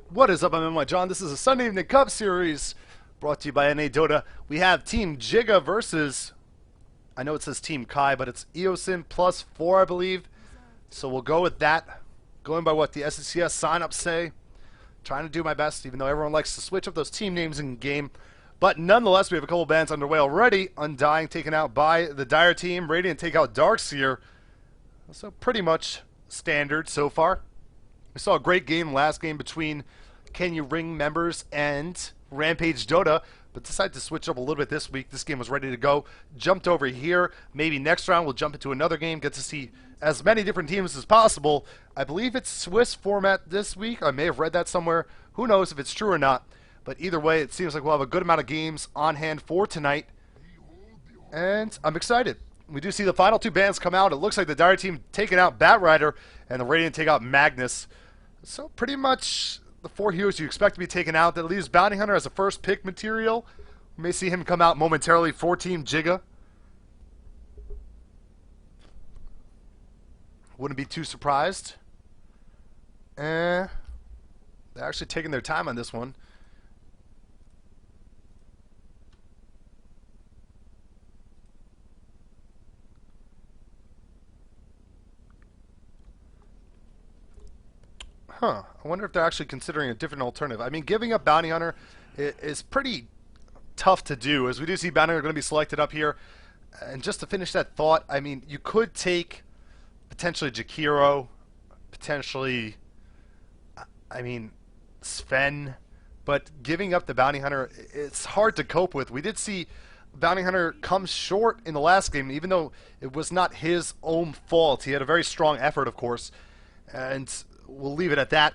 What is up? I'm NYJohn. This is a Sunday Evening Cup series brought to you by NYJohn. We have Team Jigga versus, I know it says Team Kai, but it's E+4, I believe. So we'll go with that. Going by what the SCCS sign-ups say. Trying to do my best, even though everyone likes to switch up those team names in game. But nonetheless, we have a couple bands underway already. Undying taken out by the Dire team. Radiant take out Darkseer. So pretty much standard so far. We saw a great game last game between Can You Ring members and Rampage Dota, but decided to switch up a little bit this week. This game was ready to go. Jumped over here. Maybe next round we'll jump into another game, get to see as many different teams as possible. I believe it's Swiss format this week. I may have read that somewhere. Who knows if it's true or not. But either way, it seems like we'll have a good amount of games on hand for tonight. And I'm excited. We do see the final two bands come out. It looks like the Dire team taking out Batrider and the Radiant take out Magnus. So pretty much the four heroes you expect to be taken out. That leaves Bounty Hunter as a first pick material. We may see him come out momentarily for Team Jigga. Wouldn't be too surprised. They're actually taking their time on this one. I wonder if they're actually considering a different alternative. I mean, giving up Bounty Hunter is pretty tough to do, as we do see Bounty Hunter going to be selected up here. And just to finish that thought, I mean, you could take potentially Jakiro, potentially, I mean, Sven, but giving up the Bounty Hunter, it's hard to cope with. We did see Bounty Hunter come short in the last game, even though it was not his own fault. He had a very strong effort, of course, and we'll leave it at that.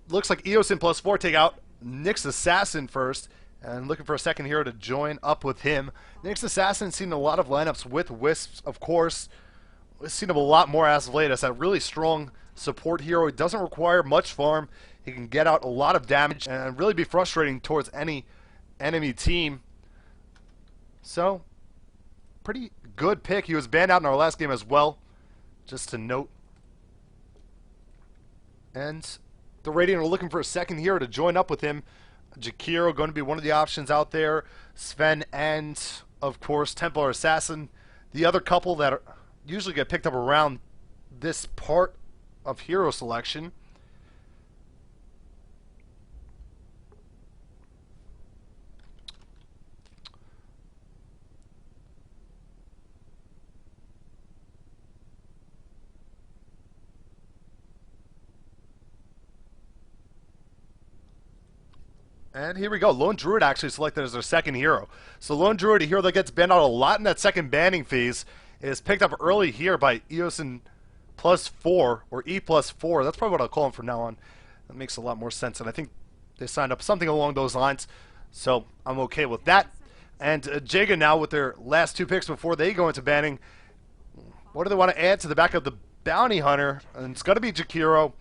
Looks like E+4 take out Nyx Assassin first, and looking for a second hero to join up with him. Nyx Assassin seen a lot of lineups with Wisps, of course. We've seen him a lot more as of late as a really strong support hero. He doesn't require much farm. He can get out a lot of damage and really be frustrating towards any enemy team. So, pretty good pick. He was banned out in our last game as well, just to note. And the Radiant are looking for a second hero to join up with him. Jakiro going to be one of the options out there. Sven and, of course, Templar Assassin. The other couple that usually get picked up around this part of hero selection. And here we go. Lone Druid actually selected as their second hero. So Lone Druid, a hero that gets banned out a lot in that second banning phase, is picked up early here by E+4, or E+4. That's probably what I'll call him from now on. That makes a lot more sense. And I think they signed up something along those lines. So I'm okay with that. And Jigga now with their last two picks before they go into banning. What do they want to add to the back of the Bounty Hunter? And it's going to be Jakiro.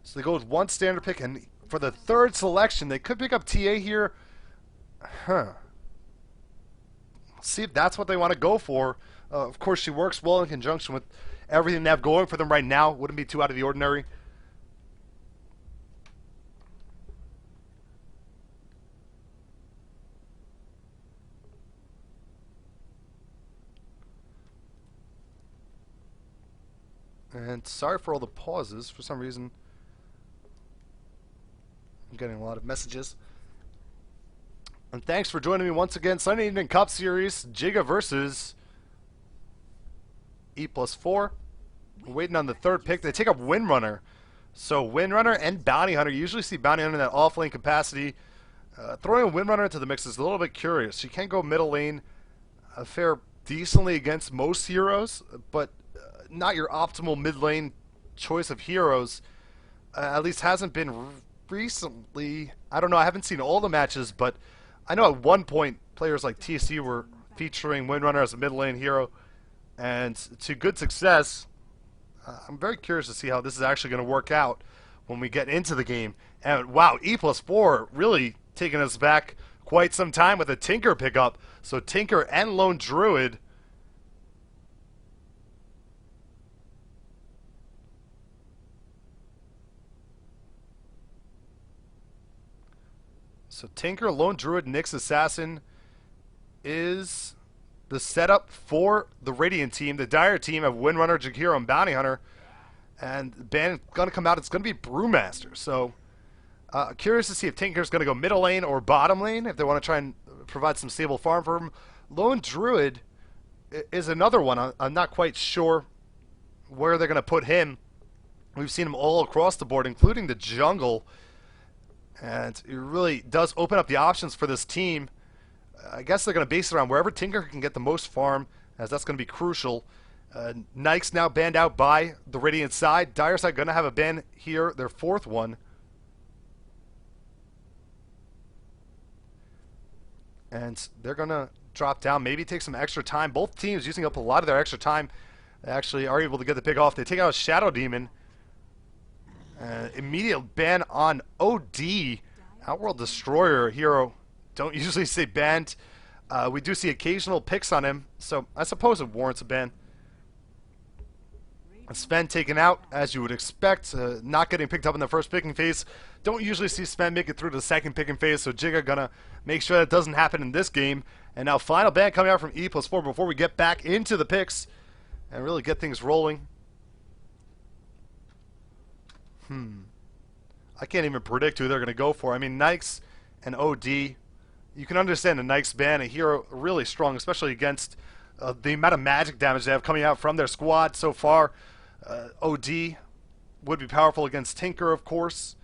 So they go with one standard pick, and for the third selection, they could pick up TA here. See if that's what they want to go for. Of course, she works well in conjunction with everything they have going for them right now. Wouldn't be too out of the ordinary. And sorry for all the pauses. For some reason, I'm getting a lot of messages. And thanks for joining me once again. Sunday Evening Cup Series, Jigga versus E+4. We're waiting on the third pick. They take up Windrunner. So Windrunner and Bounty Hunter. You usually see Bounty Hunter in that off-lane capacity. Throwing a Windrunner into the mix is a little bit curious. She can go middle lane, fare decently against most heroes, but not your optimal mid lane choice of heroes. At least hasn't been recently. I don't know. I haven't seen all the matches, but I know at one point players like TSC were featuring Windrunner as a mid lane hero, and to good success. I'm very curious to see how this is actually going to work out when we get into the game. And wow, E+4 really taking us back quite some time with a Tinker pickup. So Tinker and Lone Druid. So Tinker, Lone Druid, Nyx Assassin is the setup for the Radiant team. The Dire team have Windrunner, Jigga, and Bounty Hunter. And the band going to come out, it's going to be Brewmaster. So curious to see if Tinker's going to go middle lane or bottom lane, if they want to try and provide some stable farm for him. Lone Druid is another one. I'm not quite sure where they're going to put him. We've seen him all across the board, including the jungle. And it really does open up the options for this team. I guess they're going to base it around wherever Tinker can get the most farm, as that's going to be crucial. Nyx now banned out by the Radiant side. Dire side going to have a ban here, their fourth one. And they're going to drop down, maybe take some extra time. Both teams using up a lot of their extra time. They actually are able to get the pick off. They take out a Shadow Demon. Immediate ban on OD. Outworld Destroyer hero. Don't usually say banned. We do see occasional picks on him, so I suppose it warrants a ban. Sven taken out, as you would expect, not getting picked up in the first picking phase. Don't usually see Sven make it through to the second picking phase, so Jigga gonna make sure that doesn't happen in this game. And now final ban coming out from E+4 before we get back into the picks and really get things rolling. I can't even predict who they're going to go for. I mean, Nyx and OD, you can understand the Nyx ban, a hero really strong, especially against the amount of magic damage they have coming out from their squad so far. OD would be powerful against Tinker, of course.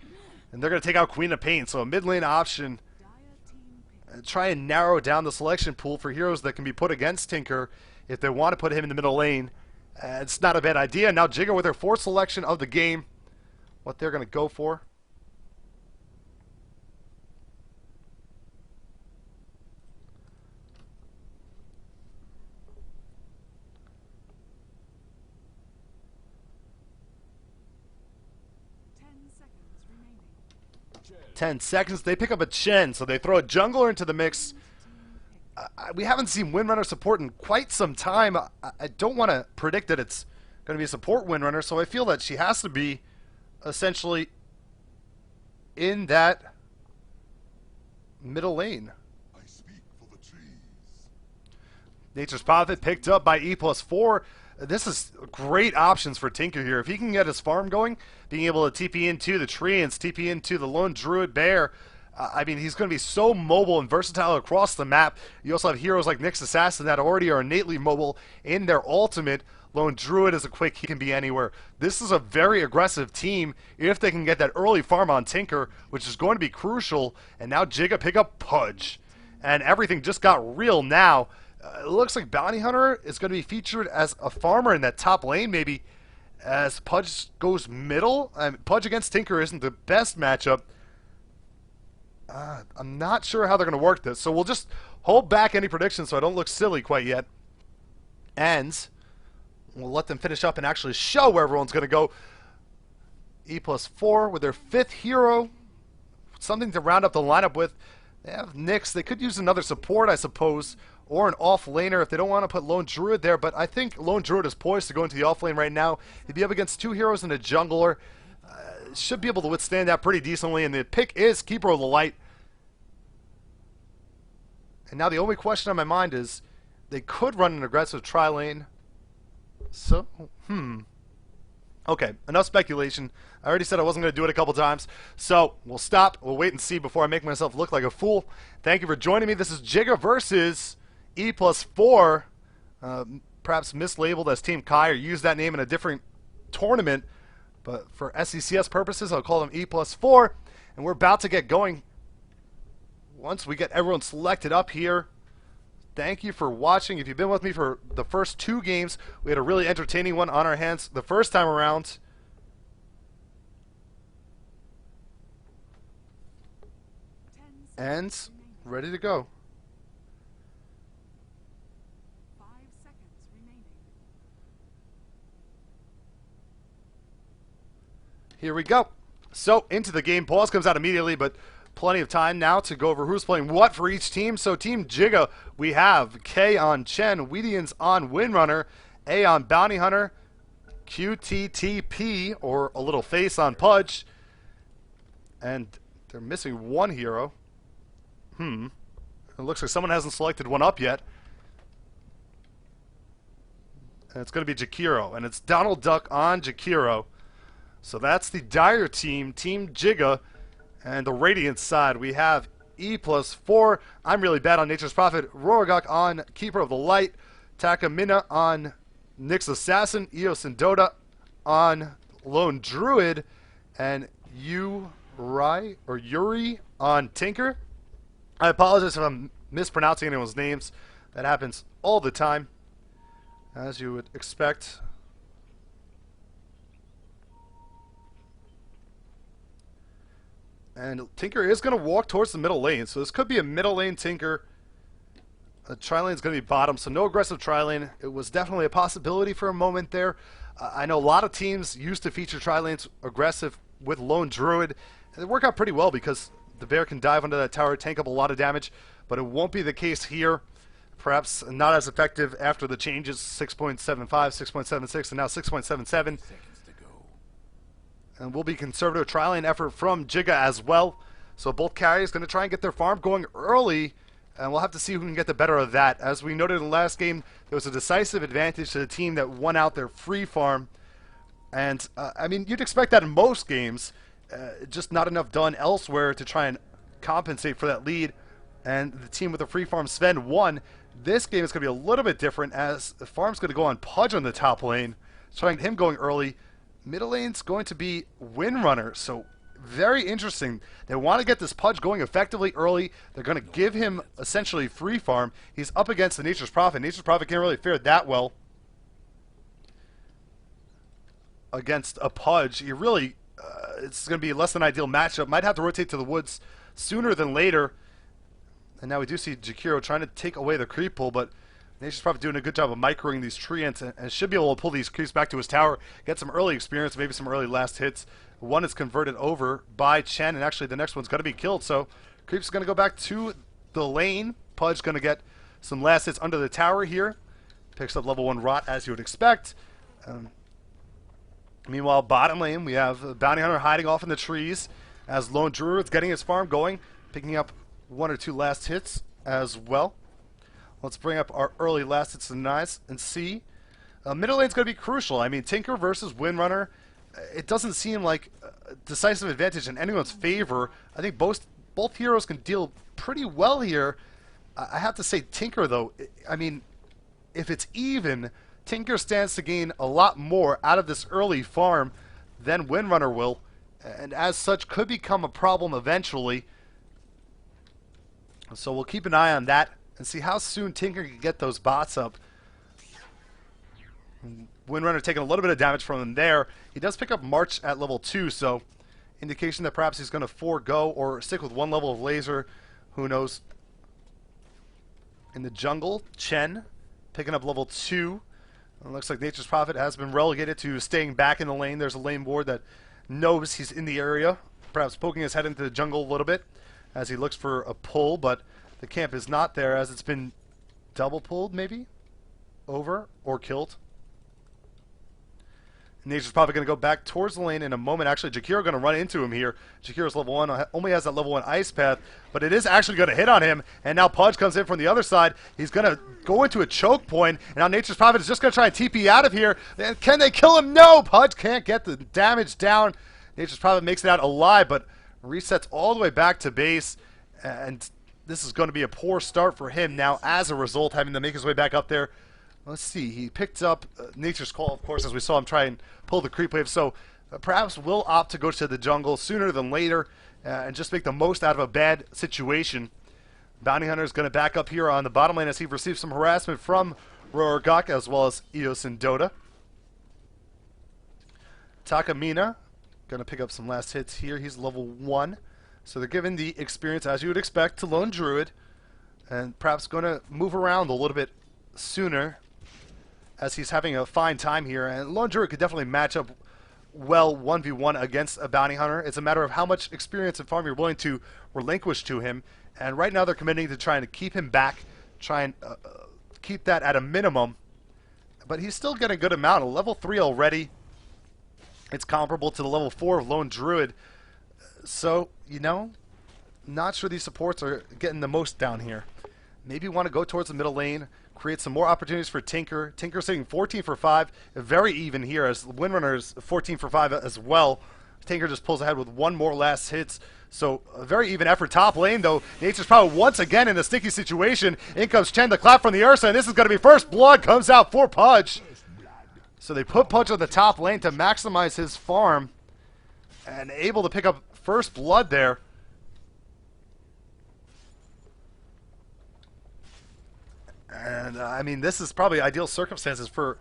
And they're going to take out Queen of Pain, so a mid lane option. Try and narrow down the selection pool for heroes that can be put against Tinker if they want to put him in the middle lane. It's not a bad idea. Now Jigga with their fourth selection of the game. What they're going to go for. Ten seconds. They pick up a Chen, so they throw a jungler into the mix. We haven't seen Windrunner support in quite some time. I don't want to predict that it's going to be a support Windrunner, so I feel that she has to be essentially in that middle lane. I speak for the trees. Nature's Prophet picked up by E+4. This is great options for Tinker here. If he can get his farm going, being able to TP into the tree and TP into the Lone Druid Bear, I mean, he's going to be so mobile and versatile across the map. You also have heroes like Nyx Assassin that already are innately mobile in their ultimate. Lone Druid is a quick, he can be anywhere. This is a very aggressive team if they can get that early farm on Tinker, which is going to be crucial. And now Jigga pick up Pudge. And everything just got real now. It looks like Bounty Hunter is going to be featured as a farmer in that top lane, maybe, as Pudge goes middle. Pudge against Tinker isn't the best matchup. I'm not sure how they're going to work this, so we'll just hold back any predictions so I don't look silly quite yet. And we'll let them finish up and actually show where everyone's going to go. E+4 with their fifth hero. Something to round up the lineup with. They have Nyx. They could use another support, I suppose, or an off laner if they don't want to put Lone Druid there. But I think Lone Druid is poised to go into the off lane right now. He'd be up against two heroes and a jungler. Should be able to withstand that pretty decently. And the pick is Keeper of the Light. And now the only question on my mind is they could run an aggressive tri-lane. So, okay, enough speculation. I already said I wasn't going to do it a couple times. So, we'll stop. We'll wait and see before I make myself look like a fool. Thank you for joining me. This is Jigga versus E+4. Perhaps mislabeled as Team Kai or used that name in a different tournament. But for SECS purposes, I'll call them E+4. And we're about to get going. Once we get everyone selected up here. Thank you for watching. If you've been with me for the first two games, we had a really entertaining one on our hands the first time around. And ready to go. 5 seconds remaining. Here we go. So, into the game. Pause comes out immediately, but plenty of time now to go over who's playing what for each team. So Team Jigga, we have K on Chen, Weedians on Windrunner, A on Bounty Hunter, QTTP, or a little face on Pudge. And they're missing one hero. It looks like someone hasn't selected one up yet. And it's going to be Jakiro. And it's Donald Duck on Jakiro. So that's the Dire team, Team Jigga. And the Radiant side, we have E+4. I'm really bad on Nature's Prophet. Rorogok on Keeper of the Light. Takamina on Nyx Assassin. Eos and Dota on Lone Druid. And Yuri on Tinker. I apologize if I'm mispronouncing anyone's names. That happens all the time, as you would expect. And Tinker is going to walk towards the middle lane, so this could be a middle lane Tinker. Tri-lane is going to be bottom, so no aggressive tri-lane. It was definitely a possibility for a moment there. I know a lot of teams used to feature tri-lanes aggressive with Lone Druid, and it worked out pretty well because the bear can dive under that tower, tank up a lot of damage, but it won't be the case here. Perhaps not as effective after the changes, 6.75, 6.76, and now 6.77. And will be conservative tri-lane effort from Jigga as well. So both carriers going to try and get their farm going early, and we'll have to see who can get the better of that. As we noted in the last game, there was a decisive advantage to the team that won out their free farm. And, I mean, you'd expect that in most games. Just not enough done elsewhere to try and compensate for that lead. And the team with the free farm Sven won. This game is going to be a little bit different, as the farm's going to go on Pudge on the top lane, trying him going early. Middle lane's going to be Windrunner, so very interesting. They want to get this Pudge going effectively early. They're going to give him essentially free farm. He's up against the Nature's Prophet. Nature's Prophet can't really fare that well against a Pudge. He really, it's going to be a less than ideal matchup. Might have to rotate to the woods sooner than later. And now we do see Jakiro trying to take away the creep pull, but Nature's Prophet doing a good job of microing these treants and should be able to pull these creeps back to his tower, get some early experience, maybe some early last hits. One is converted over by Chen, and actually the next one's going to be killed, so creep's going to go back to the lane. Pudge going to get some last hits under the tower here. Picks up level 1 Rot, as you would expect. Meanwhile, bottom lane, we have Bounty Hunter hiding off in the trees as Lone Druid's getting his farm going, picking up 1 or 2 last hits as well. Let's bring up our early last hits and see. Middle lane's going to be crucial. I mean, Tinker versus Windrunner, it doesn't seem like a decisive advantage in anyone's favor. I think both heroes can deal pretty well here. I have to say Tinker, though, I mean, if it's even, Tinker stands to gain a lot more out of this early farm than Windrunner will, and as such could become a problem eventually. So we'll keep an eye on that and see how soon Tinker can get those bots up. Windrunner taking a little bit of damage from him there. He does pick up March at level 2, so indication that perhaps he's going to forego or stick with 1 level of laser. Who knows? In the jungle, Chen picking up level 2. It looks like Nature's Prophet has been relegated to staying back in the lane. There's a lane ward that knows he's in the area, perhaps poking his head into the jungle a little bit as he looks for a pull, but the camp is not there as it's been double pulled, maybe? Over or killed. Nature's probably going to go back towards the lane in a moment. Actually, Jakiro going to run into him here. Jakiro's level 1, only has that level 1 ice path, but it is actually going to hit on him, and now Pudge comes in from the other side. He's going to go into a choke point, and now Nature's Prophet is just going to try and TP out of here. Can they kill him? No! Pudge can't get the damage down. Nature's Prophet makes it out alive, but resets all the way back to base, and this is going to be a poor start for him now as a result, having to make his way back up there. Let's see, he picked up Nature's Call, of course, as we saw him try and pull the creep wave, so perhaps will opt to go to the jungle sooner than later and just make the most out of a bad situation. Bounty Hunter is going to back up here on the bottom lane as he receives some harassment from Rorogok as well as Eos and Dota. Takamina going to pick up some last hits here. He's level 1, so they're giving the experience, as you would expect, to Lone Druid, and perhaps going to move around a little bit sooner as he's having a fine time here. And Lone Druid could definitely match up well 1v1 against a Bounty Hunter. It's a matter of how much experience and farm you're willing to relinquish to him. And right now they're committing to trying to keep him back, try and keep that at a minimum. But he's still getting a good amount. A level 3 already. It's comparable to the level 4 of Lone Druid. So, you know, not sure these supports are getting the most down here. Maybe want to go towards the middle lane, create some more opportunities for Tinker. Tinker sitting 14 for 5, very even here as Windrunner's 14 for 5 as well. Tinker just pulls ahead with one more last hits. So a very even effort top lane, though. Nature's Power once again in a sticky situation. In comes Chen, the clap from the Ursa, and this is going to be first blood. Comes out for Pudge. So they put Pudge on the top lane to maximize his farm, and able to pick up first blood there. And I mean, this is probably ideal circumstances for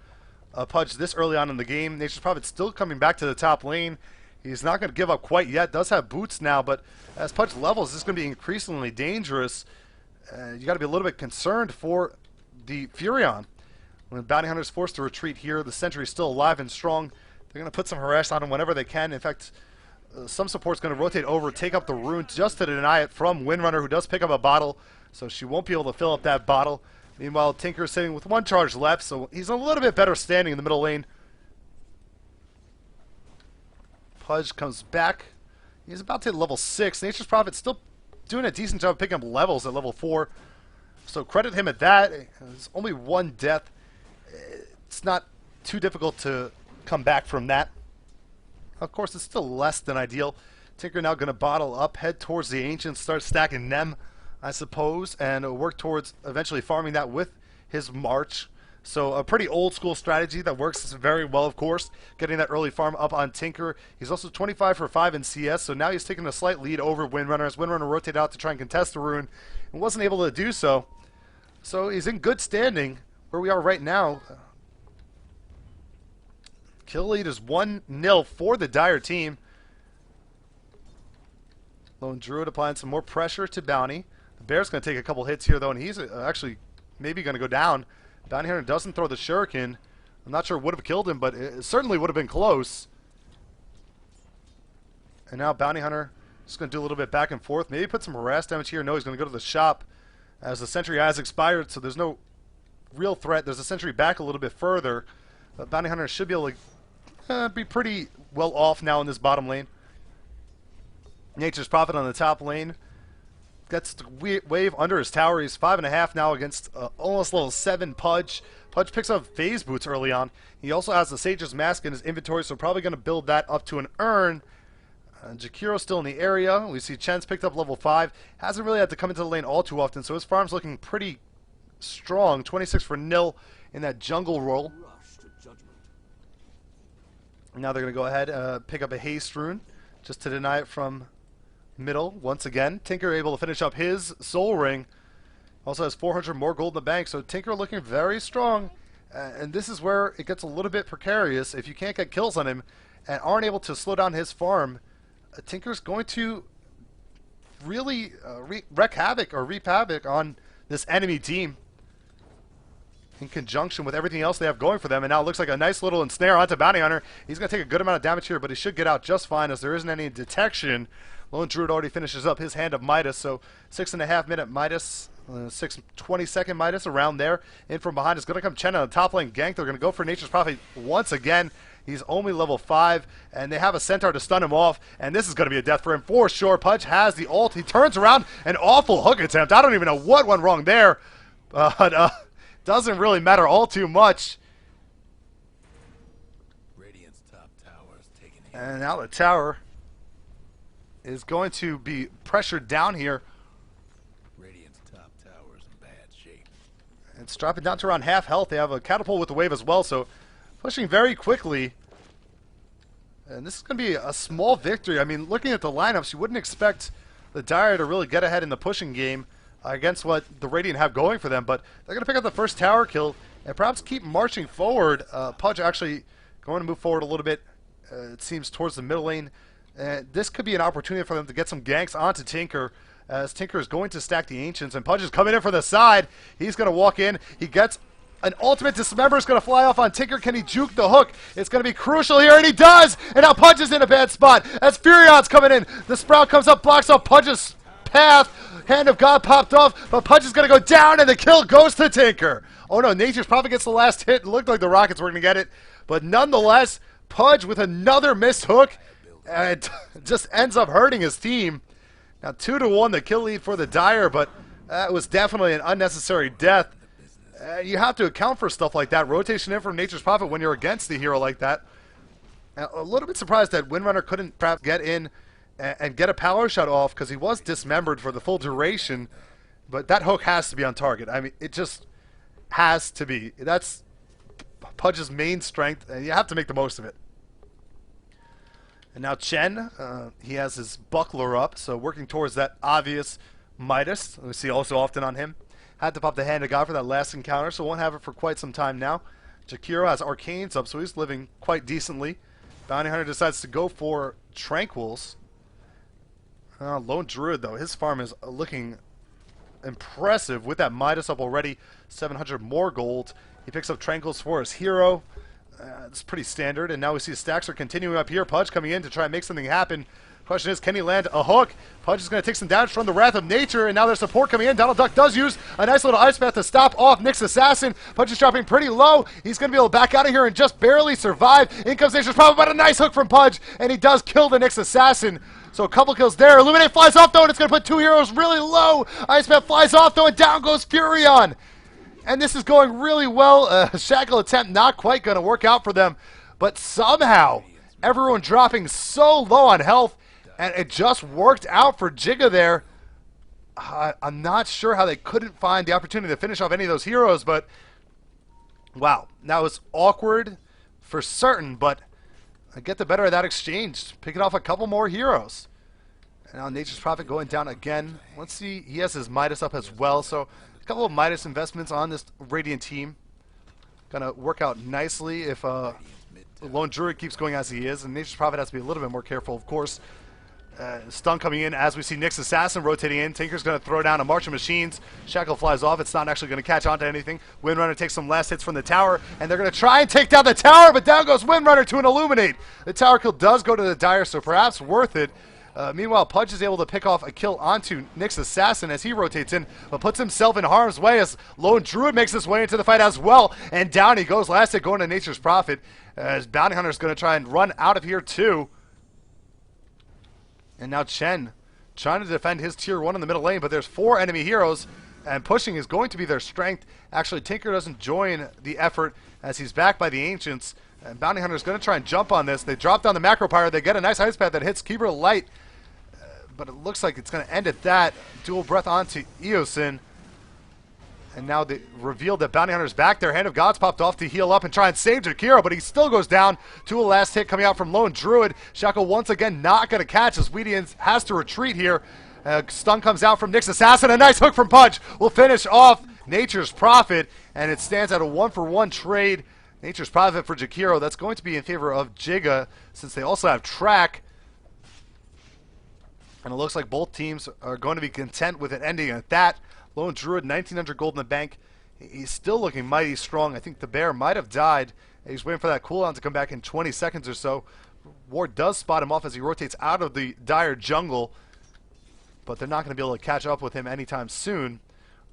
Pudge this early on in the game. Nature's Prophet still coming back to the top lane. He's not going to give up quite yet. Does have boots now, but as Pudge levels, this is going to be increasingly dangerous. You got to be a little bit concerned for the Furion. When Bounty Hunter's forced to retreat here, the Sentry's still alive and strong. They're going to put some harass on him whenever they can. In fact, some support's going to rotate over, take up the rune just to deny it from Windrunner, who does pick up a bottle, so she won't be able to fill up that bottle. Meanwhile, Tinker's sitting with one charge left, so he's a little bit better standing in the middle lane. Pudge comes back. He's about to hit level 6. Nature's Prophet still doing a decent job of picking up levels at level 4. So credit him at that. There's only one death. It's not too difficult to come back from that. Of course, it's still less than ideal. Tinker now going to bottle up, head towards the Ancients, start stacking them, I suppose, and work towards eventually farming that with his March. So a pretty old school strategy that works very well, of course, getting that early farm up on Tinker. He's also 25 for 5 in CS, so now he's taking a slight lead over Windrunner as Windrunner rotated out to try and contest the rune and wasn't able to do so. So he's in good standing where we are right now. Kill lead is 1-0 for the Dire team. Lone Druid applying some more pressure to Bounty. The Bear's going to take a couple hits here, though, and he's actually maybe going to go down. Bounty Hunter doesn't throw the shuriken. I'm not sure it would have killed him, but it certainly would have been close. And now Bounty Hunter just going to do a little bit back and forth. Maybe put some harass damage here. No, he's going to go to the shop as the sentry has expired, so there's no real threat. There's a sentry back a little bit further. But Bounty Hunter should be able to be pretty well off now in this bottom lane. Nature's Prophet on the top lane. Gets the wave under his tower. He's 5.5 now against almost level 7 Pudge. Pudge picks up phase boots early on. He also has the Sage's Mask in his inventory, so probably going to build that up to an urn. Jakiro's still in the area. We see Chen's picked up level 5. Hasn't really had to come into the lane all too often, so his farm's looking pretty strong. 26 for nil in that jungle role. Now they're going to go ahead pick up a haste rune just to deny it from middle once again. Tinker able to finish up his soul ring. Also has 400 more gold in the bank, so Tinker looking very strong. And this is where it gets a little bit precarious. If you can't get kills on him and aren't able to slow down his farm, Tinker's going to really wreak havoc or reap havoc on this enemy team in conjunction with everything else they have going for them. And now it looks like a nice little ensnare onto Bounty Hunter. He's going to take a good amount of damage here, but he should get out just fine as there isn't any detection. Lone Druid already finishes up his Hand of Midas, so 6.5 minute Midas, 6:20 second Midas around there. In from behind is going to come Chen on the top lane gank. They're going to go for Nature's Prophet once again. He's only level 5, and they have a Centaur to stun him off, and this is going to be a death for him for sure. Pudge has the ult. He turns around, an awful hook attempt. I don't even know what went wrong there, but doesn't really matter all too much. Radiant's top tower is taken hit. And now the tower is going to be pressured down here. Radiant's top tower is in bad shape. It's dropping down to around half health. They have a catapult with the wave as well, so pushing very quickly. And this is going to be a small victory. I mean, looking at the lineups, you wouldn't expect the Dire to really get ahead in the pushing game against what the Radiant have going for them, but they're going to pick up the first tower kill and perhaps keep marching forward. Pudge actually going to move forward a little bit, it seems, towards the middle lane. This could be an opportunity for them to get some ganks onto Tinker, as Tinker is going to stack the Ancients, and Pudge is coming in from the side. He's going to walk in. He gets an ultimate dismember. Is going to fly off on Tinker. Can he juke the hook? It's going to be crucial here, and he does! And now Pudge is in a bad spot as Furion's coming in. The Sprout comes up, blocks off Pudge's path. Hand of God popped off, but Pudge is going to go down, and the kill goes to Tinker. Oh no, Nature's probably gets the last hit. It looked like the Rockets were going to get it, but nonetheless, Pudge with another missed hook, and it just ends up hurting his team. Now 2-1 the kill lead for the Dire, but that was definitely an unnecessary death. You have to account for stuff like that. Rotation in from Nature's Prophet when you're against the hero like that. A little bit surprised that Windrunner couldn't perhaps get in and get a power shot off because he was dismembered for the full duration. But that hook has to be on target. I mean, it just has to be. That's Pudge's main strength, and you have to make the most of it. And now Chen, he has his buckler up, so working towards that obvious Midas. We see also often on him. Had to pop the Hand of God for that last encounter, so won't have it for quite some time now. Jakiro has Arcanes up, so he's living quite decently. Bounty Hunter decides to go for Tranquils. Lone Druid, though, his farm is looking impressive with that Midas up already. 700 more gold. He picks up Tranquils for his hero. It's pretty standard, and now we see stacks are continuing up here. Pudge coming in to try and make something happen. Question is, can he land a hook? Pudge is going to take some damage from the Wrath of Nature, and now there's support coming in. Donald Duck does use a nice little ice path to stop off Nick's assassin. Pudge is dropping pretty low. He's going to be able to back out of here and just barely survive. In comes Nature's Prophet, but a nice hook from Pudge, and he does kill the Nick's assassin. So a couple kills there. Illuminate flies off, though, and it's going to put two heroes really low. Ice path flies off, though, and down goes Furion. And this is going really well. Shackle attempt not quite going to work out for them. But somehow, everyone dropping so low on health, and it just worked out for Jigga there. I'm not sure how they couldn't find the opportunity to finish off any of those heroes, but wow, that was awkward for certain, but I get the better of that exchange, picking off a couple more heroes. And now Nature's Prophet going down again. Let's see, he has his Midas up as well, so a couple of Midas investments on this Radiant team. Gonna work out nicely if Lone Druid keeps going as he is, and Nature's Prophet has to be a little bit more careful, of course. Stun coming in as we see Nick's assassin rotating in. Tinker's going to throw down a March of Machines. Shackle flies off. It's not actually going to catch on to anything. Windrunner takes some last hits from the tower, and they're going to try and take down the tower, but down goes Windrunner to an Illuminate. The tower kill does go to the Dire, so perhaps worth it. Meanwhile, Pudge is able to pick off a kill onto Nick's assassin as he rotates in, but puts himself in harm's way as Lone Druid makes his way into the fight as well. And down he goes. Last hit going to Nature's Prophet as Bounty Hunter is going to try and run out of here too. And now Chen trying to defend his tier 1 in the middle lane, but there's 4 enemy heroes, and pushing is going to be their strength. Actually, Tinker doesn't join the effort as he's backed by the Ancients. And Bounty Hunter is going to try and jump on this. They drop down the Macro Pyre. They get a nice ice path that hits Keeper Light, but it looks like it's going to end at that. Dual Breath onto Eosin. And now they revealed that Bounty Hunter's back there. Hand of God's popped off to heal up and try and save Jakiro, but he still goes down to a last hit coming out from Lone Druid. Shackle once again not going to catch as Weedian has to retreat here. Stun comes out from Nick's assassin. A nice hook from Pudge will finish off Nature's Prophet, and it stands at a 1-for-1 trade. Nature's Prophet for Jakiro. That's going to be in favor of Jigga since they also have track. And it looks like both teams are going to be content with it ending at that. Lone Druid, 1,900 gold in the bank. He's still looking mighty strong. I think the bear might have died. He's waiting for that cooldown to come back in 20 seconds or so. Ward does spot him off as he rotates out of the Dire jungle, but they're not going to be able to catch up with him anytime soon.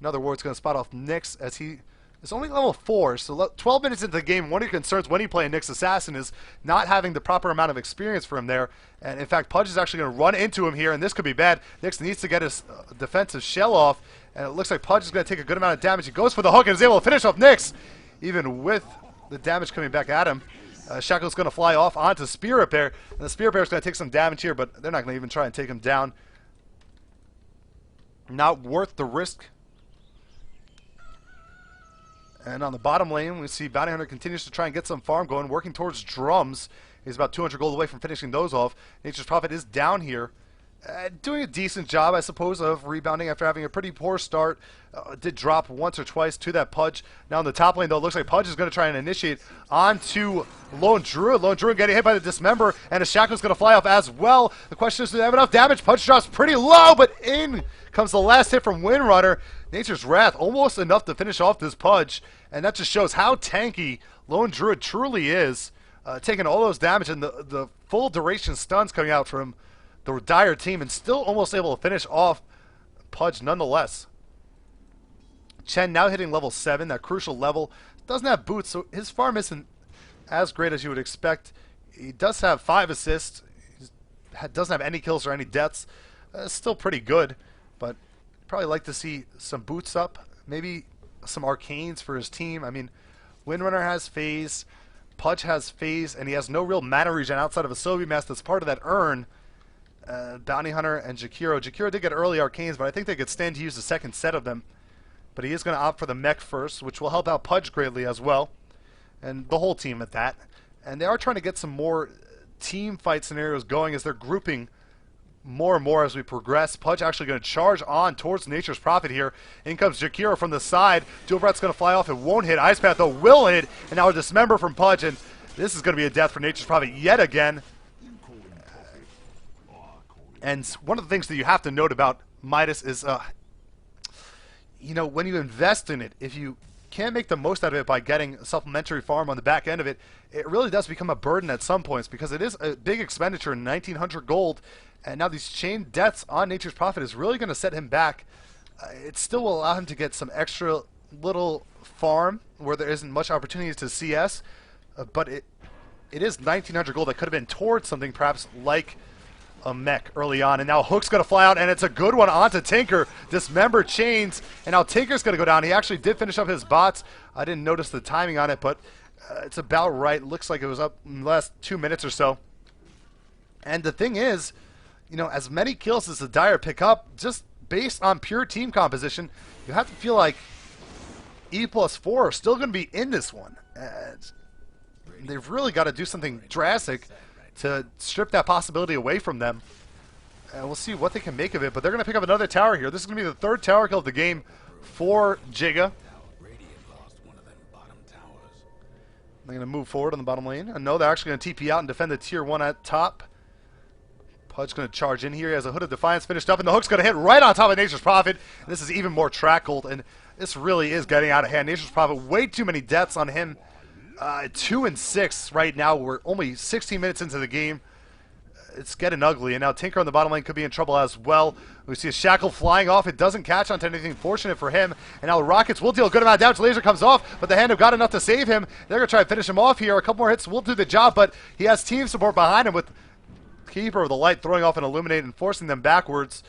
Another Ward's going to spot off Nyx as he is only level 4, so 12 minutes into the game, one of your concerns when you play a Nyx Assassin is not having the proper amount of experience for him there. And in fact, Pudge is actually going to run into him here, and this could be bad. Nyx needs to get his defensive shell off, and it looks like Pudge is going to take a good amount of damage. He goes for the hook and is able to finish off Nyx, even with the damage coming back at him. Shackle's going to fly off onto Spirit Bear, and the Spirit Bear is going to take some damage here, but they're not going to even try and take him down. Not worth the risk. And on the bottom lane, we see Bounty Hunter continues to try and get some farm going, working towards drums. He's about 200 gold away from finishing those off. Nature's Prophet is down here. Doing a decent job, I suppose, of rebounding after having a pretty poor start. Did drop once or twice to that Pudge. Now in the top lane, though, it looks like Pudge is going to try and initiate onto Lone Druid. Lone Druid getting hit by the Dismember, and a Shackle's going to fly off as well. The question is, do they have enough damage? Pudge drops pretty low, but in comes the last hit from Windrunner. Nature's Wrath, almost enough to finish off this Pudge, and that just shows how tanky Lone Druid truly is. Taking all those damage and the full duration stuns coming out from the Dire team, and still almost able to finish off Pudge nonetheless. Chen now hitting level 7, that crucial level. Doesn't have boots, so his farm isn't as great as you would expect. He does have 5 assists. He doesn't have any kills or any deaths, Still pretty good, but probably like to see some boots up, maybe some arcanes for his team. I mean, Windrunner has phase, Pudge has phase, and he has no real mana regen outside of a Sylvie Mask that's part of that urn. Bounty Hunter and Jakiro. Jakiro did get early arcanes, but I think they could stand to use the second set of them. But he is going to opt for the mech first, which will help out Pudge greatly as well, and the whole team at that. And they are trying to get some more team fight scenarios going as they're grouping more and more as we progress. Pudge actually going to charge on towards Nature's Prophet here. In comes Jakiro from the side. Dual Breath's going to fly off. It won't hit. Ice Path, though, will hit. And now a Dismember from Pudge, and this is going to be a death for Nature's Prophet yet again. And one of the things that you have to note about Midas is, you know, when you invest in it, if you can't make the most out of it by getting a supplementary farm on the back end of it, it really does become a burden at some points because it is a big expenditure, 1,900 gold. And now these chain deaths on Nature's Prophet is really going to set him back. It still will allow him to get some extra little farm where there isn't much opportunities to CS, but it is 1,900 gold that could have been towards something perhaps like a mech early on. And now Hook's going to fly out, and it's a good one onto Tinker. Dismember chains, and now Tinker's going to go down. He actually did finish up his bots. I didn't notice the timing on it, but it's about right. Looks like it was up in the last 2 minutes or so. And the thing is, you know, as many kills as the Dire pick up, just based on pure team composition, you have to feel like E+4 are still going to be in this one. They've really got to do something drastic to strip that possibility away from them. And we'll see what they can make of it, but they're going to pick up another tower here. This is going to be the third tower kill of the game for Jigga. They're going to move forward on the bottom lane. And no, they're actually going to TP out and defend the tier 1 at top. Pudge going to charge in here. He has a Hood of Defiance finished up, and the Hook's going to hit right on top of Nature's Prophet. And this is even more trackled, and this really is getting out of hand. Nature's Prophet, way too many deaths on him. 2 and 6 right now. We're only 16 minutes into the game. It's getting ugly, and now Tinker on the bottom lane could be in trouble as well. We see a Shackle flying off. It doesn't catch onto anything fortunate for him, and now the Rockets will deal a good amount of damage. Laser comes off, but the Hand have got enough to save him. They're going to try and finish him off here. A couple more hits will do the job, but he has team support behind him with Keeper of the Light throwing off an Illuminate and forcing them backwards.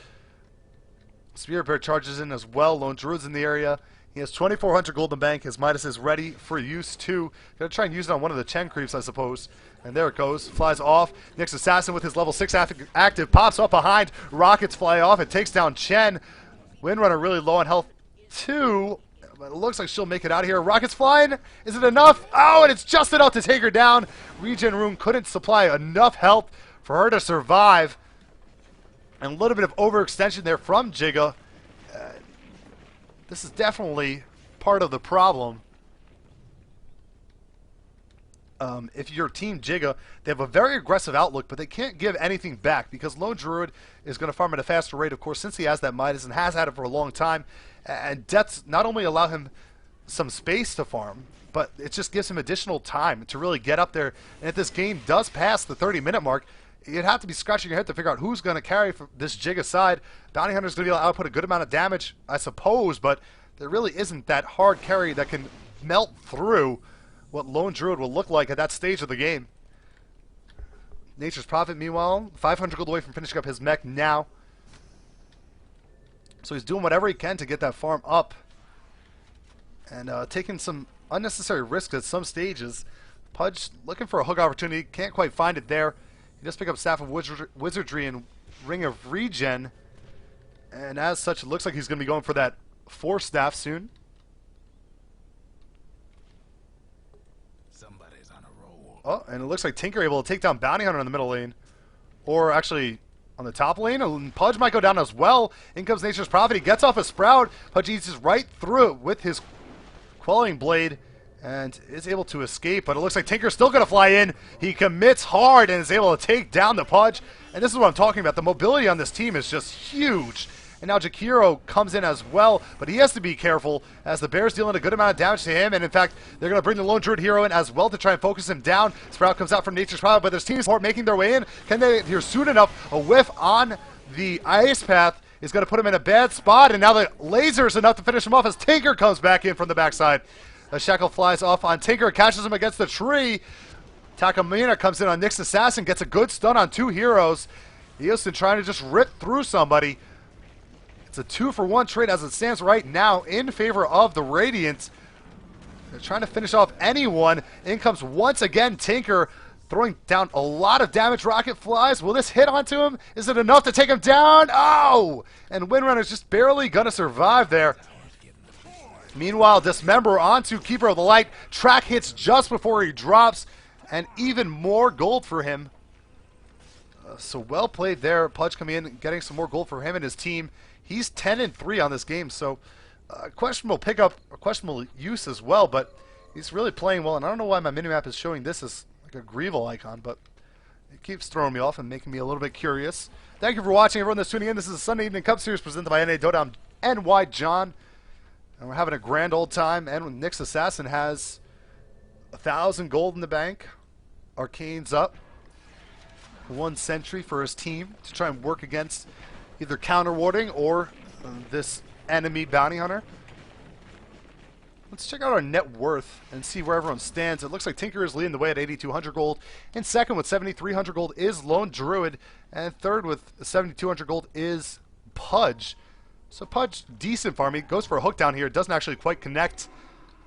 Spirit Bear charges in as well. Lone Druid's in the area. He has 2,400 gold in the bank. His Midas is ready for use too. Gonna try and use it on one of the Chen creeps, I suppose. And there it goes. Flies off. Next Assassin with his level 6 active pops up behind. Rockets fly off. It takes down Chen. Windrunner really low on health too. But it looks like she'll make it out of here. Rockets flying. Is it enough? Oh, and it's just enough to take her down. Regen Room couldn't supply enough health for her to survive. And a little bit of overextension there from Jigga. This is definitely part of the problem. If you're Team Jigga, they have a very aggressive outlook, but they can't give anything back because Lone Druid is going to farm at a faster rate, of course, since he has that Midas and has had it for a long time. And deaths not only allow him some space to farm, but it just gives him additional time to really get up there. And if this game does pass the 30-minute mark, you'd have to be scratching your head to figure out who's going to carry for this Jigga side. Bounty Hunter's going to be able to output a good amount of damage, I suppose, but there really isn't that hard carry that can melt through what Lone Druid will look like at that stage of the game. Nature's Prophet, meanwhile, 500 gold away from finishing up his mech now. So he's doing whatever he can to get that farm up. And taking some unnecessary risks at some stages. Pudge looking for a hook opportunity, can't quite find it there. He just picked up Staff of Wizardry and Ring of Regen. And as such, it looks like he's going to be going for that 4 staff soon. Somebody's on a roll. Oh, and it looks like Tinker able to take down Bounty Hunter in the middle lane. Or actually on the top lane. And Pudge might go down as well. In comes Nature's Prophet. He gets off a Sprout. Pudge eats right through it with his Quelling Blade. And is able to escape, but it looks like Tinker's still going to fly in. He commits hard and is able to take down the Pudge. And this is what I'm talking about. The mobility on this team is just huge. And now Jakiro comes in as well, but he has to be careful as the Bears dealing a good amount of damage to him. And in fact, they're going to bring the Lone Druid hero in as well to try and focus him down. Sprout comes out from Nature's Prophet, but there's team support making their way in. Can they get here soon enough? A whiff on the Ice Path is going to put him in a bad spot. And now the laser is enough to finish him off as Tinker comes back in from the backside. The Shackle flies off on Tinker, catches him against the tree. Takamina comes in on Nyx Assassin, gets a good stun on 2 heroes. Eosin trying to just rip through somebody. It's a 2-for-1 trade as it stands right now in favor of the Radiant. They're trying to finish off anyone. In comes once again Tinker, throwing down a lot of damage. Rocket flies. Will this hit onto him? Is it enough to take him down? Oh! And Windrunner's just barely going to survive there. Meanwhile, Dismember onto Keeper of the Light. Track hits just before he drops. And even more gold for him. So well played there. Pudge coming in, getting some more gold for him and his team. He's 10-3 on this game, so questionable pickup, or questionable use as well, but he's really playing well. And I don't know why my minimap is showing this as like a Greevil icon, but it keeps throwing me off and making me a little bit curious. Thank you for watching, everyone that's tuning in. This is a Sunday Evening Cup Series presented by NYJohn. I'm NYJohn, and we're having a grand old time. And Nick's Assassin has 1,000 gold in the bank. Arcane's up. 1 sentry for his team to try and work against either counter warding or this enemy bounty hunter. Let's check out our net worth and see where everyone stands. It looks like Tinker is leading the way at 8,200 gold. In second with 7,300 gold is Lone Druid. And third with 7,200 gold is Pudge. So Pudge, decent farming. Goes for a hook down here. Doesn't actually quite connect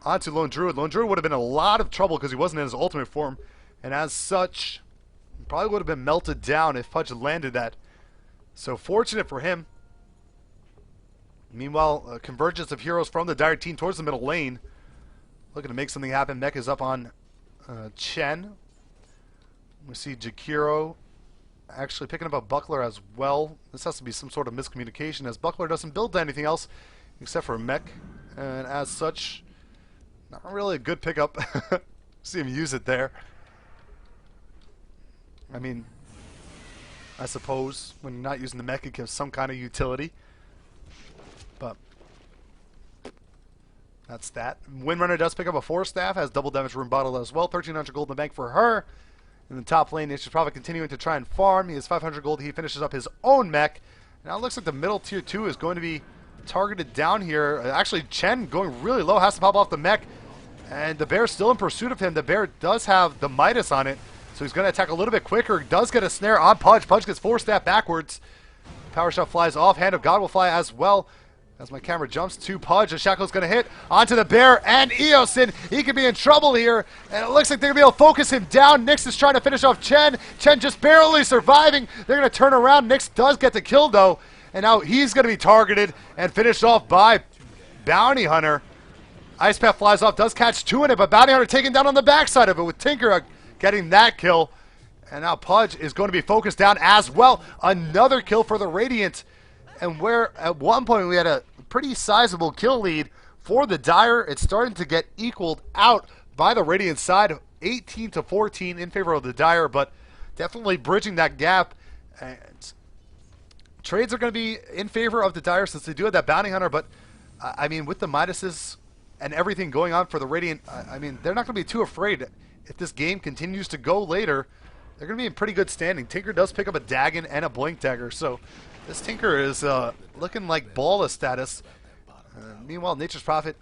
onto Lone Druid. Lone Druid would have been in a lot of trouble because he wasn't in his ultimate form. And as such, probably would have been melted down if Pudge had landed that. So fortunate for him. Meanwhile, a convergence of heroes from the Dire team towards the middle lane. Looking to make something happen. Mech is up on Chen. We see Jakiro actually picking up a Buckler as well. This has to be some sort of miscommunication as Buckler doesn't build anything else except for a mech. And as such, not really a good pickup. See him use it there. I mean, I suppose when you're not using the mech, it gives some kind of utility. But that's that. Windrunner does pick up a 4-staff, has double damage room bottle as well. 1,300 gold in the bank for her. In the top lane, she's probably continuing to try and farm. He has 500 gold. He finishes up his own mech. Now it looks like the middle tier 2 is going to be targeted down here. Actually, Chen going really low, has to pop off the mech. And the bear's still in pursuit of him. The bear does have the Midas on it. So he's going to attack a little bit quicker. Does get a snare on Pudge. Pudge gets 4-staff backwards. Power shot flies off. Hand of God will fly as well. As my camera jumps to Pudge, the Shackle's going to hit onto the bear and Eosin. He could be in trouble here. And it looks like they're going to be able to focus him down. Nyx is trying to finish off Chen. Chen just barely surviving. They're going to turn around. Nyx does get the kill though. And now he's going to be targeted and finished off by Bounty Hunter. Ice Path flies off. Does catch 2 in it, but Bounty Hunter taken down on the backside of it with Tinker getting that kill. And now Pudge is going to be focused down as well. Another kill for the Radiant. And where at one point we had a pretty sizable kill lead for the Dire, it's starting to get equaled out by the Radiant side. 18-14 in favor of the Dire, but definitely bridging that gap. And trades are going to be in favor of the Dire since they do have that Bounty Hunter, but I mean, with the Midases and everything going on for the Radiant, I mean, they're not going to be too afraid. If this game continues to go later, they're going to be in pretty good standing. Tinker does pick up a Dagon and a Blink Dagger, so this Tinker is looking like Balla status. Meanwhile, Nature's Prophet,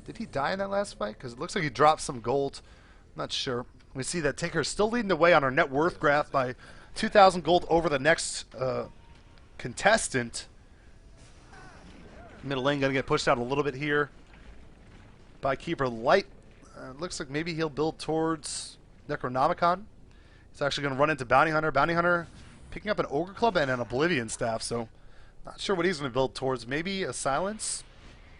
did he die in that last fight? Because it looks like he dropped some gold. I'm not sure. We see that Tinker is still leading the way on our net worth graph by 2,000 gold over the next contestant. Middle lane going to get pushed out a little bit here by Keeper Light. Looks like maybe he'll build towards Necronomicon. He's actually going to run into Bounty Hunter. Bounty Hunter picking up an Ogre Club and an Oblivion Staff, so not sure what he's going to build towards. Maybe a Silence,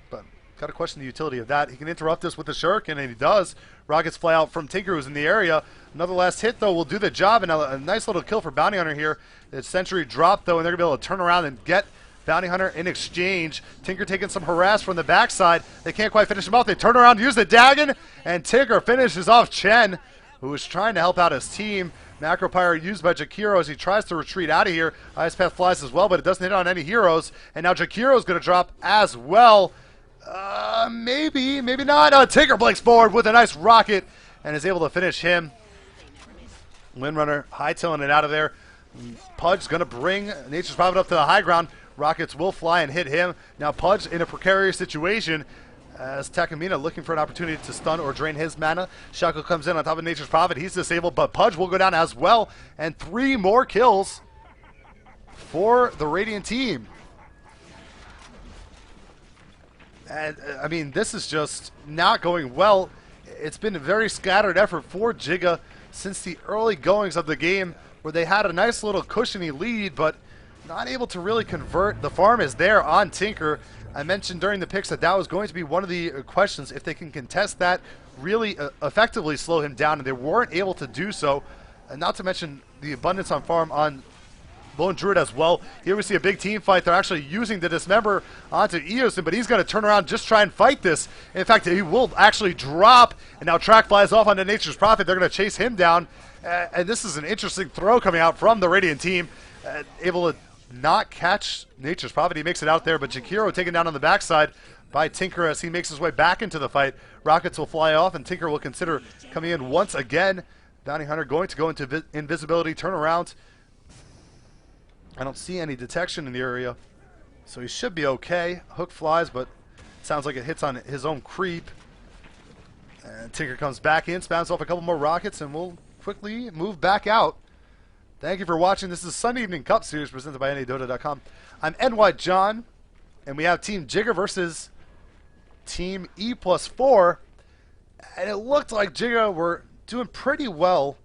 but got to question the utility of that. He can interrupt this with the Shuriken, and he does. Rockets fly out from Tinker, who's in the area. Another last hit, though, will do the job, and a nice little kill for Bounty Hunter here. The Sentry dropped, though, and they're going to be able to turn around and get Bounty Hunter in exchange. Tinker taking some harass from the backside. They can't quite finish him off. They turn around, use the Dagon, and Tinker finishes off Chen, who is trying to help out his team. Macropyre used by Jakiro as he tries to retreat out of here. Ice Path flies as well, but it doesn't hit on any heroes. And now Jakiro's going to drop as well. Maybe not. Tinker blinks forward with a nice rocket and is able to finish him. Windrunner hightailing it out of there. Pudge's going to bring Nature's Prophet up to the high ground. Rockets will fly and hit him. Now Pudge in a precarious situation as Takamina looking for an opportunity to stun or drain his mana. Shackle comes in on top of Nature's Prophet. He's disabled, but Pudge will go down as well. And 3 more kills for the Radiant team. And, I mean, this is just not going well. It's been a very scattered effort for Jigga since the early goings of the game, where they had a nice little cushiony lead, but not able to really convert. The farm is there on Tinker. I mentioned during the picks that that was going to be one of the questions. If they can contest that, really effectively slow him down, and they weren't able to do so. And not to mention the abundance on farm on Lone Druid as well. Here we see a big team fight. They're actually using the Dismember onto EOSin, but he's going to turn around, just try and fight this. In fact, he will actually drop, and now Track flies off onto Nature's Prophet. They're going to chase him down, and this is an interesting throw coming out from the Radiant team. Able to not catch Nature's Prophet. He makes it out there, but Jakiro taken down on the backside by Tinker as he makes his way back into the fight. Rockets will fly off, and Tinker will consider coming in once again. Bounty Hunter going to go into invisibility, turn around. I don't see any detection in the area, so he should be okay. Hook flies, but it sounds like it hits on his own creep. And Tinker comes back in, spams off a couple more rockets, and we'll quickly move back out. Thank you for watching. This is Sunday Evening Cup Series presented by NYJohn. I'm NYJohn, and we have Team Jigga versus Team E+4. And it looked like Jigga were doing pretty well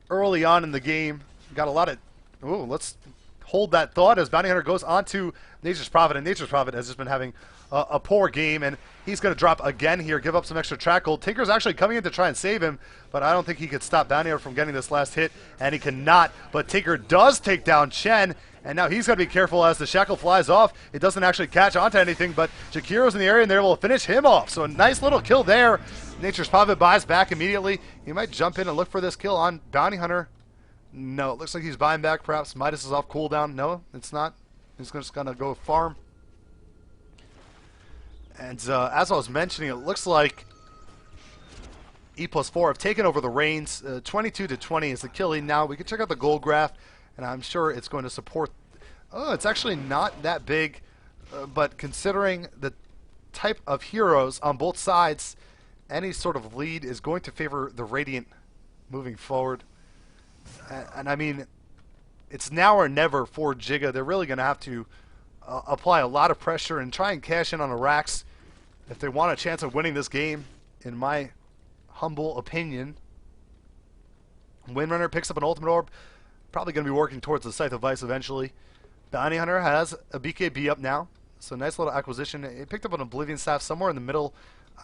early on in the game. Got a lot of... Ooh, let's hold that thought as Bounty Hunter goes on to Nature's Prophet, and Nature's Prophet has just been having a poor game, and he's going to drop again here, give up some extra track gold. Tinker's actually coming in to try and save him, but I don't think he could stop Bounty Hunter from getting this last hit, and he cannot. But Tinker does take down Chen, and now he's got to be careful as the shackle flies off. It doesn't actually catch onto anything, but Jakiro's in the area, and they're able to finish him off. So a nice little kill there. Nature's Prophet buys back immediately. He might jump in and look for this kill on Bounty Hunter. No, it looks like he's buying back. Perhaps Midas is off cooldown. No, it's not. He's just going to go farm. And as I was mentioning, it looks like E+4 have taken over the reins. 22-20 is the kill lead now. We can check out the gold graph, and I'm sure it's going to support. Oh, it's actually not that big, but considering the type of heroes on both sides, any sort of lead is going to favor the Radiant moving forward. And I mean, it's now or never for Jigga. They're really going to have to apply a lot of pressure and try and cash in on the racks if they want a chance of winning this game, in my humble opinion. Windrunner picks up an ultimate orb. Probably going to be working towards the Scythe of Vice eventually. Bounty Hunter has a BKB up now. So nice little acquisition. He picked up an Oblivion Staff somewhere in the middle.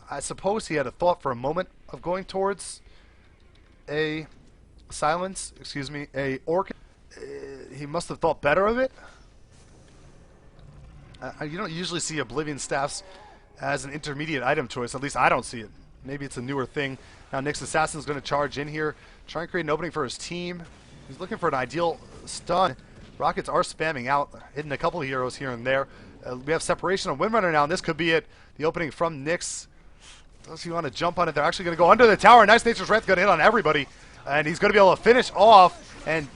I suppose he had a thought for a moment of going towards a silence, excuse me, a orc. He must have thought better of it. You don't usually see Oblivion Staffs as an intermediate item choice. At least I don't see it. Maybe it's a newer thing. Now Nyx Assassin's going to charge in here, try and create an opening for his team. He's looking for an ideal stun. Rockets are spamming out, hitting a couple of heroes here and there. We have separation on Windrunner now, and this could be it. The opening from Nyx. Does he want to jump on it? They're actually going to go under the tower. Nice Nature's Wrath going to hit on everybody. And he's going to be able to finish off and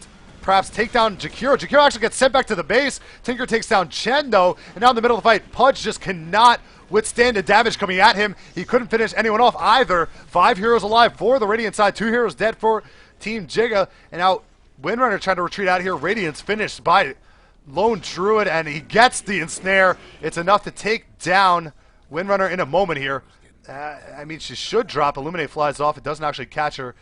perhaps take down Jakiro. Jakiro actually gets sent back to the base. Tinker takes down Chen, though. And now in the middle of the fight, Pudge just cannot withstand the damage coming at him. He couldn't finish anyone off either. 5 heroes alive for the Radiant side. 2 heroes dead for Team Jigga. And now Windrunner trying to retreat out here. Radiant's finished by Lone Druid, and he gets the ensnare. It's enough to take down Windrunner in a moment here. I mean, she should drop. Illuminate flies off. It doesn't actually catch her,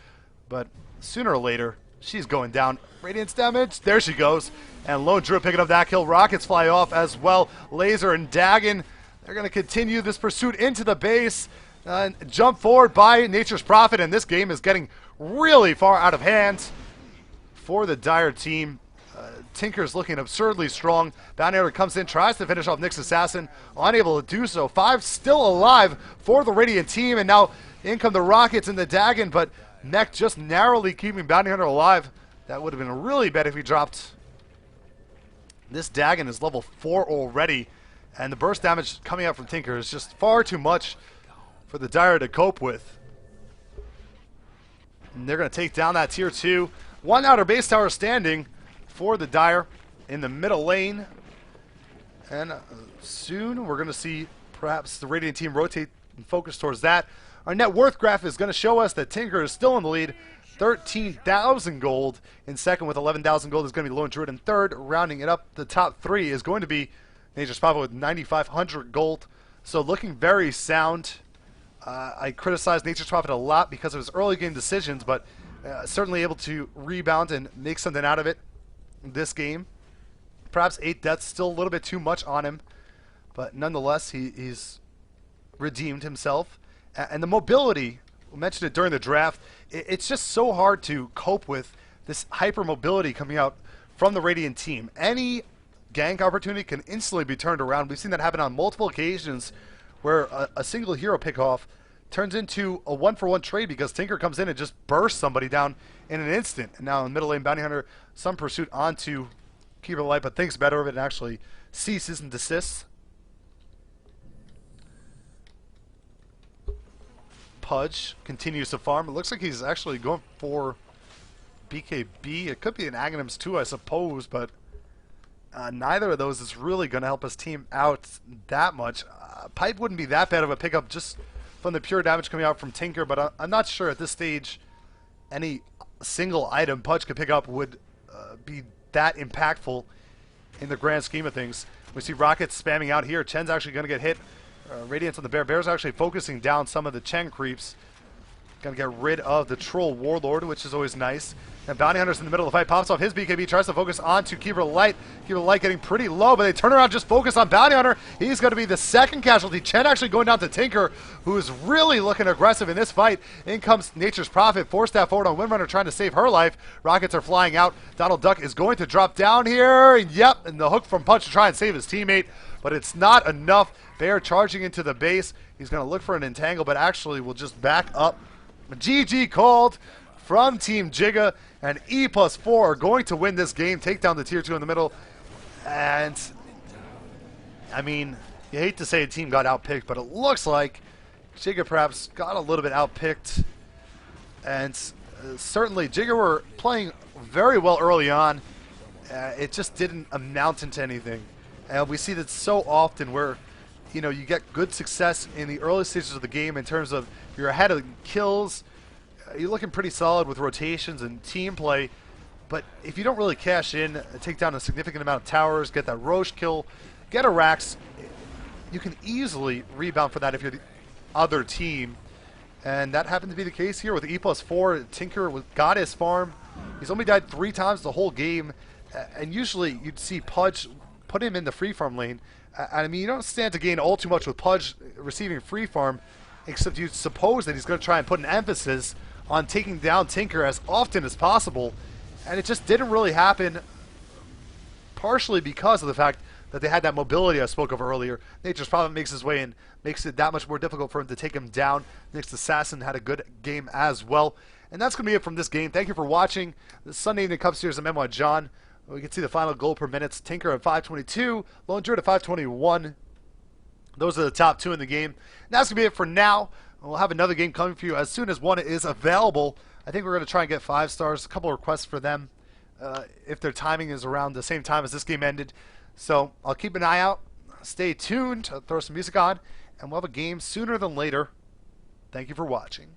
but sooner or later, she's going down. Radiant's damage. There she goes. And Lone Druid picking up that kill. Rockets fly off as well. Laser and Dagon. They're going to continue this pursuit into the base. Jump forward by Nature's Prophet, and this game is getting really far out of hand for the Dire team. Tinker's looking absurdly strong. Bounty Hunter comes in, tries to finish off Nyx Assassin. Unable to do so. 5 still alive for the Radiant team, and now in come the Rockets and the Dagon, but Mech just narrowly keeping Bounty Hunter alive. That would have been really bad if he dropped. This Dagon is level 4 already, and the burst damage coming out from Tinker is just far too much for the Dire to cope with. And they're going to take down that tier 2. 1 outer base tower standing for the Dire in the middle lane. And soon we're going to see perhaps the Radiant team rotate and focus towards that. Our net worth graph is going to show us that Tinker is still in the lead. 13,000 gold. In second with 11,000 gold is going to be Lone Druid. In third, rounding it up, the top three is going to be Nature's Prophet with 9,500 gold. So looking very sound. I criticized Nature's Prophet a lot because of his early game decisions, but certainly able to rebound and make something out of it this game. Perhaps 8 deaths, still a little bit too much on him, but nonetheless, he's redeemed himself. And the mobility, we mentioned it during the draft, it's just so hard to cope with this hyper mobility coming out from the Radiant team. Any gank opportunity can instantly be turned around. We've seen that happen on multiple occasions where a single hero pickoff turns into a one-for-one trade because Tinker comes in and just bursts somebody down in an instant. And now in middle lane, Bounty Hunter, some pursuit onto Keeper of the Light, but thinks better of it and actually ceases and desists. Pudge continues to farm. It looks like he's actually going for BKB. It could be an Aghanims too, I suppose, but neither of those is really going to help his team out that much. Pipe wouldn't be that bad of a pickup just from the pure damage coming out from Tinker, but I'm not sure at this stage any single item Pudge could pick up would be that impactful in the grand scheme of things. We see Rockets spamming out here. Chen's actually going to get hit. Radiance on the Bear. Bear's actually focusing down some of the Chen creeps. Going to get rid of the Troll Warlord, which is always nice. And Bounty Hunter's in the middle of the fight. Pops off his BKB. Tries to focus onto Keeper of the Light. Keeper of the Light getting pretty low, but they turn around, just focus on Bounty Hunter. He's going to be the second casualty. Chen actually going down to Tinker, who is really looking aggressive in this fight. In comes Nature's Prophet. 4-staff forward on Windrunner trying to save her life. Rockets are flying out. Donald Duck is going to drop down here. Yep, and the hook from Punch to try and save his teammate, but it's not enough. Bear charging into the base. He's going to look for an entangle, but actually will just back up. GG called from Team Jigga, and E+4 are going to win this game, take down the tier 2 in the middle. And I mean, you hate to say a team got outpicked, but it looks like Jigga perhaps got a little bit outpicked. And certainly Jigga were playing very well early on. It just didn't amount into anything. And we see that so often where, you know, you get good success in the early stages of the game in terms of you're ahead of kills, you're looking pretty solid with rotations and team play, but if you don't really cash in, take down a significant amount of towers, get that Roche kill, get a Rax, you can easily rebound for that if you're the other team. And that happened to be the case here with E+4. Tinker got his farm. He's only died 3 times the whole game, and usually you'd see Pudge put him in the free farm lane. I mean, you don't stand to gain all too much with Pudge receiving free farm, except you suppose that he's going to try and put an emphasis on taking down Tinker as often as possible, and it just didn't really happen, partially because of the fact that they had that mobility I spoke of earlier. Nature's Prophet makes his way in, makes it that much more difficult for him to take him down. Next Assassin had a good game as well. And that's going to be it from this game. Thank you for watching. The Sunday Evening Cup Series of NYJohn. We can see the final goal per minutes. Tinker at 522, Lone Druid at 521. Those are the top 2 in the game. And that's going to be it for now. We'll have another game coming for you as soon as one is available. I think we're going to try and get 5 stars. A couple of requests for them if their timing is around the same time as this game ended. So I'll keep an eye out. Stay tuned. I'll throw some music on. And we'll have a game sooner than later. Thank you for watching.